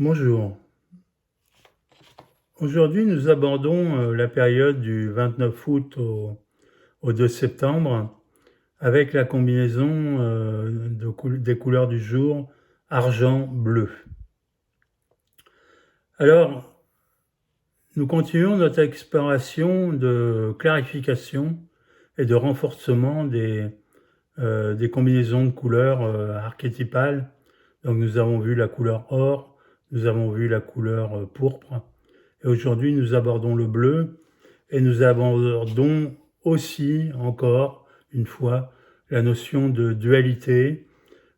Bonjour. Aujourd'hui, nous abordons la période du 29 août au 2 septembre avec la combinaison des couleurs du jour argent-bleu. Alors, nous continuons notre exploration de clarification et de renforcement des combinaisons de couleurs archétypales. Donc nous avons vu la couleur or, nous avons vu la couleur pourpre. Et aujourd'hui, nous abordons le bleu et nous abordons aussi, encore une fois, la notion de dualité,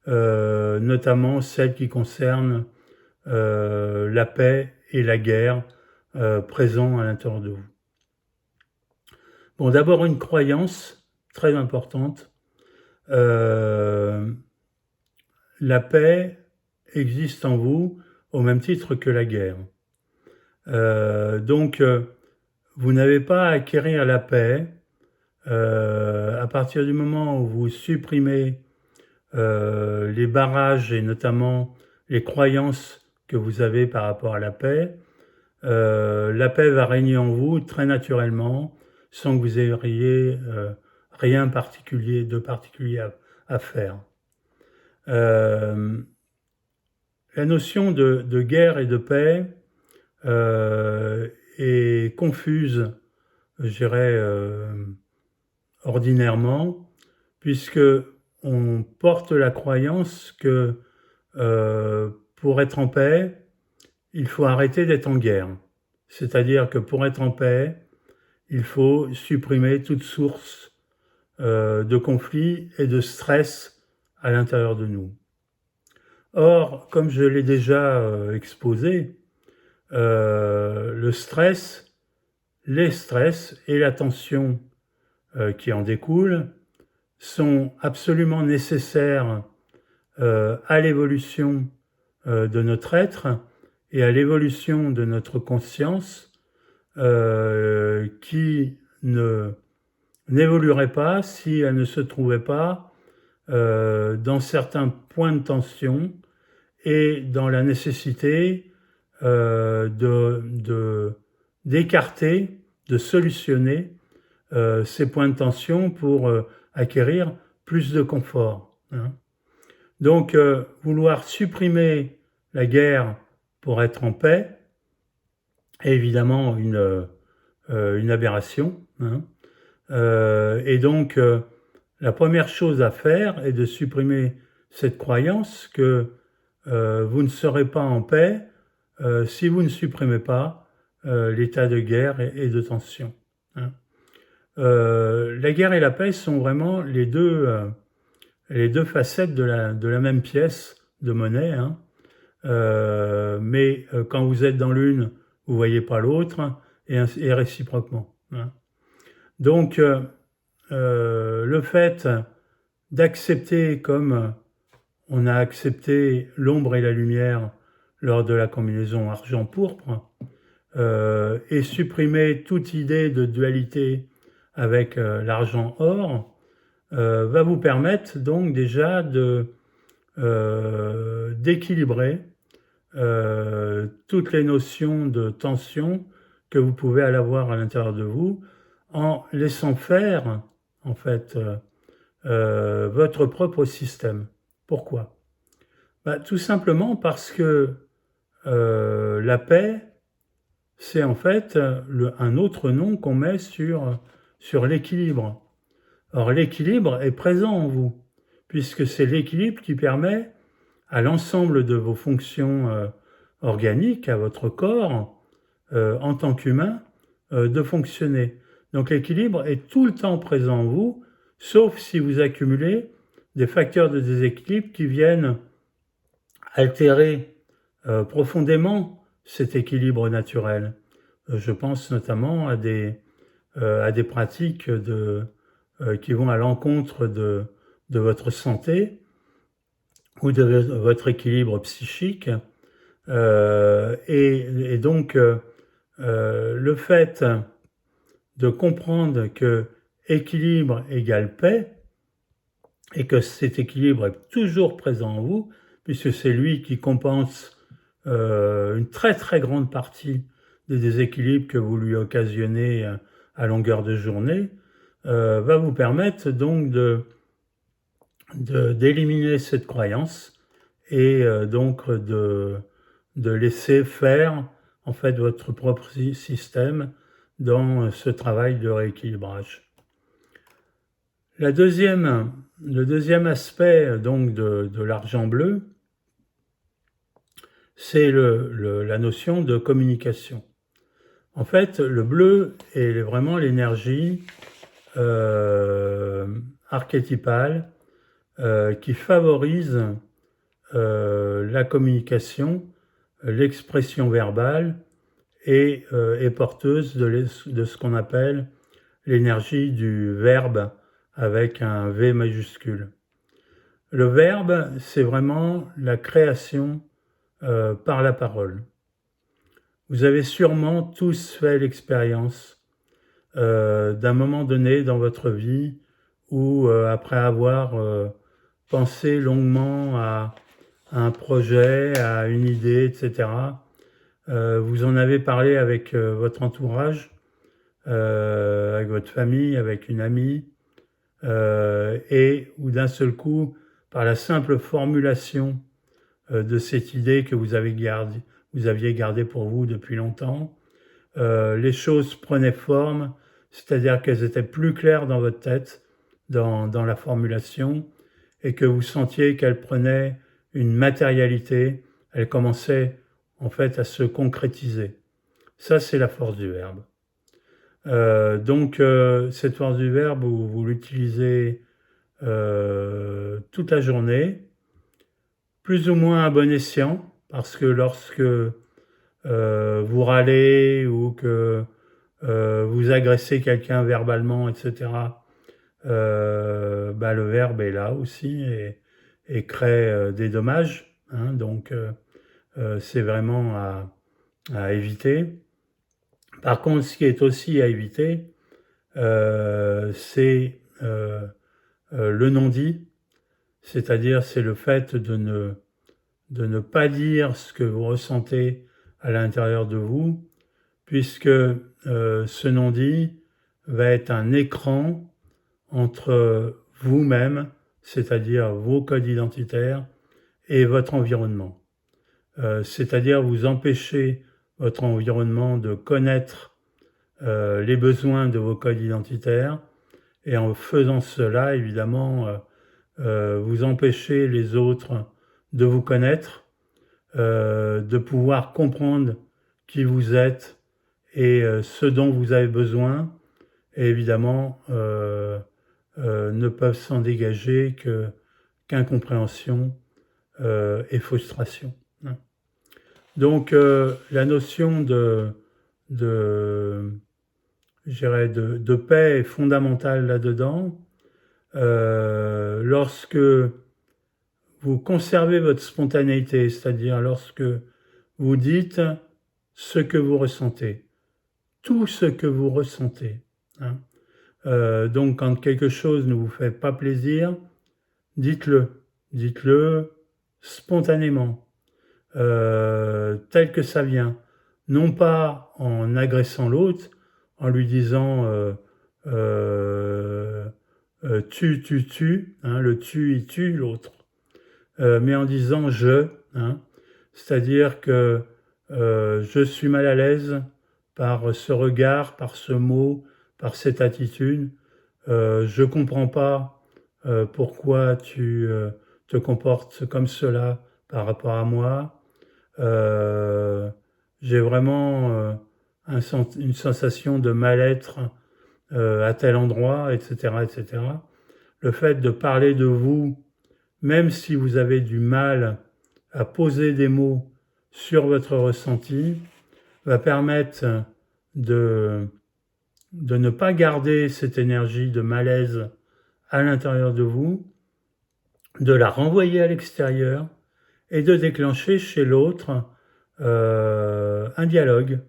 notamment celle qui concerne la paix et la guerre présents à l'intérieur de vous. Bon, d'abord une croyance très importante. La paix existe en vous au même titre que la guerre. Donc, vous n'avez pas à acquérir la paix à partir du moment où vous supprimez les barrages et notamment les croyances que vous avez par rapport à la paix va régner en vous très naturellement sans que vous ayez rien de particulier à faire. La notion de guerre et de paix est confuse, je dirais, ordinairement, puisque on porte la croyance que pour être en paix, il faut arrêter d'être en guerre. C'est-à-dire que pour être en paix, il faut supprimer toute source de conflit et de stress à l'intérieur de nous. Or, comme je l'ai déjà exposé, le stress, les stress et la tension qui en découlent sont absolument nécessaires à l'évolution de notre être et à l'évolution de notre conscience qui n'évoluerait pas si elle ne se trouvait pas dans certains points de tension et dans la nécessité d'écarter, de solutionner ces points de tension pour acquérir plus de confort. Hein. Donc, vouloir supprimer la guerre pour être en paix est évidemment une aberration. Hein. Et donc, la première chose à faire est de supprimer cette croyance que vous ne serez pas en paix si vous ne supprimez pas l'état de guerre et de tension. Hein. La guerre et la paix sont vraiment les deux facettes de la même pièce de monnaie. Hein. Mais quand vous êtes dans l'une, vous voyez pas l'autre, et réciproquement. Hein. Donc, le fait d'accepter comme on a accepté l'ombre et la lumière lors de la combinaison argent-pourpre, et supprimer toute idée de dualité avec l'argent-or, va vous permettre donc déjà d'équilibrer toutes les notions de tension que vous pouvez avoir à l'intérieur de vous en laissant faire en fait votre propre système. Pourquoi? Tout simplement parce que la paix, c'est en fait un autre nom qu'on met sur l'équilibre. Or, l'équilibre est présent en vous, puisque c'est l'équilibre qui permet à l'ensemble de vos fonctions organiques, à votre corps, en tant qu'humain, de fonctionner. Donc l'équilibre est tout le temps présent en vous, sauf si vous accumulez des facteurs de déséquilibre qui viennent altérer profondément cet équilibre naturel. Je pense notamment à des pratiques qui vont à l'encontre de votre santé ou de votre équilibre psychique. Et donc, le fait de comprendre que équilibre égale paix, et que cet équilibre est toujours présent en vous, puisque c'est lui qui compense une très très grande partie des déséquilibres que vous lui occasionnez à longueur de journée, va vous permettre donc d'éliminer cette croyance et donc de laisser faire en fait votre propre système dans ce travail de rééquilibrage. Le deuxième aspect donc de l'argent bleu, c'est la notion de communication. En fait, le bleu est vraiment l'énergie archétypale qui favorise la communication, l'expression verbale et est porteuse de ce qu'on appelle l'énergie du verbe avec un V majuscule. Le verbe, c'est vraiment la création par la parole. Vous avez sûrement tous fait l'expérience d'un moment donné dans votre vie où, après avoir pensé longuement à un projet, à une idée, etc., vous en avez parlé avec votre entourage, avec votre famille, avec une amie, et où d'un seul coup, par la simple formulation de cette idée que vous aviez gardée pour vous depuis longtemps, les choses prenaient forme, c'est-à-dire qu'elles étaient plus claires dans votre tête, dans la formulation, et que vous sentiez qu'elles prenaient une matérialité, elles commençaient en fait à se concrétiser. Ça, c'est la force du verbe. Donc, cette force du verbe, vous l'utilisez toute la journée, plus ou moins à bon escient, parce que lorsque vous râlez ou que vous agressez quelqu'un verbalement, etc., le verbe est là aussi et crée des dommages. Hein, donc, c'est vraiment à éviter. Par contre, ce qui est aussi à éviter, c'est le non-dit, c'est-à-dire c'est le fait de ne pas dire ce que vous ressentez à l'intérieur de vous, puisque ce non-dit va être un écran entre vous-même, c'est-à-dire vos codes identitaires, et votre environnement. C'est-à-dire vous empêcher votre environnement de connaître les besoins de vos codes identitaires, et en faisant cela, évidemment, vous empêchez les autres de vous connaître, de pouvoir comprendre qui vous êtes et ce dont vous avez besoin, et évidemment ne peuvent s'en dégager qu'incompréhension et frustration. Donc la notion de paix est fondamentale là-dedans. Lorsque vous conservez votre spontanéité, c'est-à-dire lorsque vous dites ce que vous ressentez, tout ce que vous ressentez. Hein. Donc quand quelque chose ne vous fait pas plaisir, dites-le spontanément, tel que ça vient, non pas en agressant l'autre, en lui disant tu, hein, le tu, il tue l'autre, mais en disant je, hein, c'est-à-dire que je suis mal à l'aise par ce regard, par ce mot, par cette attitude. Je comprends pas pourquoi tu te comportes comme cela par rapport à moi. J'ai vraiment une sensation de mal-être à tel endroit, etc., etc. Le fait de parler de vous, même si vous avez du mal à poser des mots sur votre ressenti, va permettre de ne pas garder cette énergie de malaise à l'intérieur de vous, de la renvoyer à l'extérieur et de déclencher chez l'autre un dialogue,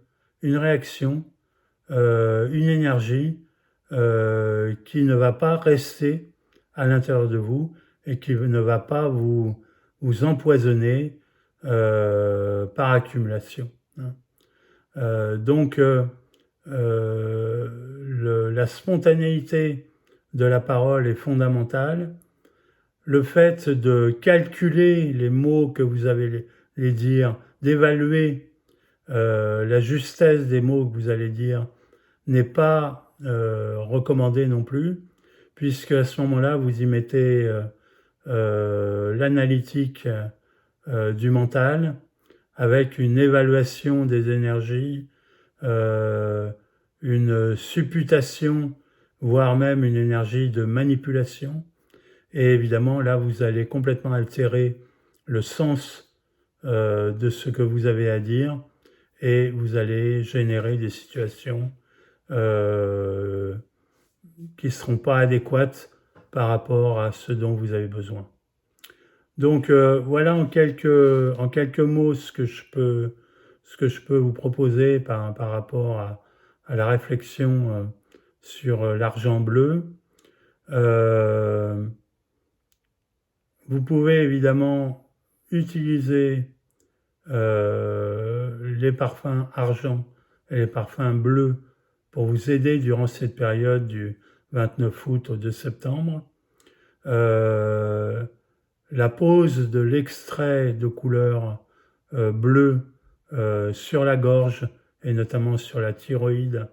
une réaction, une énergie qui ne va pas rester à l'intérieur de vous et qui ne va pas vous empoisonner par accumulation, hein. Donc, la spontanéité de la parole est fondamentale. Le fait de calculer les mots que vous allez les dire, d'évaluer la justesse des mots que vous allez dire n'est pas recommandé non plus, puisque à ce moment-là, vous y mettez l'analytique du mental avec une évaluation des énergies, euh, une supputation, voire même une énergie de manipulation. Et évidemment, là, vous allez complètement altérer le sens de ce que vous avez à dire et vous allez générer des situations euh, qui ne seront pas adéquates par rapport à ce dont vous avez besoin. Donc voilà en quelques mots ce que je peux vous proposer par rapport à la réflexion sur l'argent bleu. Euh, Vous pouvez évidemment utiliser les parfums argent et les parfums bleus pour vous aider durant cette période du 29 août au 2 septembre. Euh, la pose de l'extrait de couleur bleue sur la gorge et notamment sur la thyroïde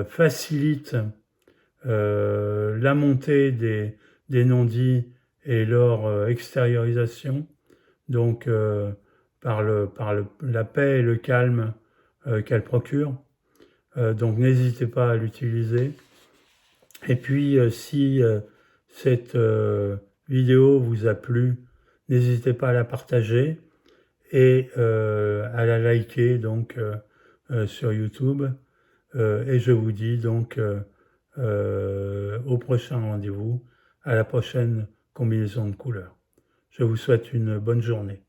facilite la montée des non-dits et leur extériorisation, donc la paix et le calme qu'elle procure. Donc n'hésitez pas à l'utiliser. Et puis si cette vidéo vous a plu, n'hésitez pas à la partager et à la liker donc sur YouTube. Et je vous dis donc au prochain rendez-vous, à la prochaine combinaison de couleurs. Je vous souhaite une bonne journée.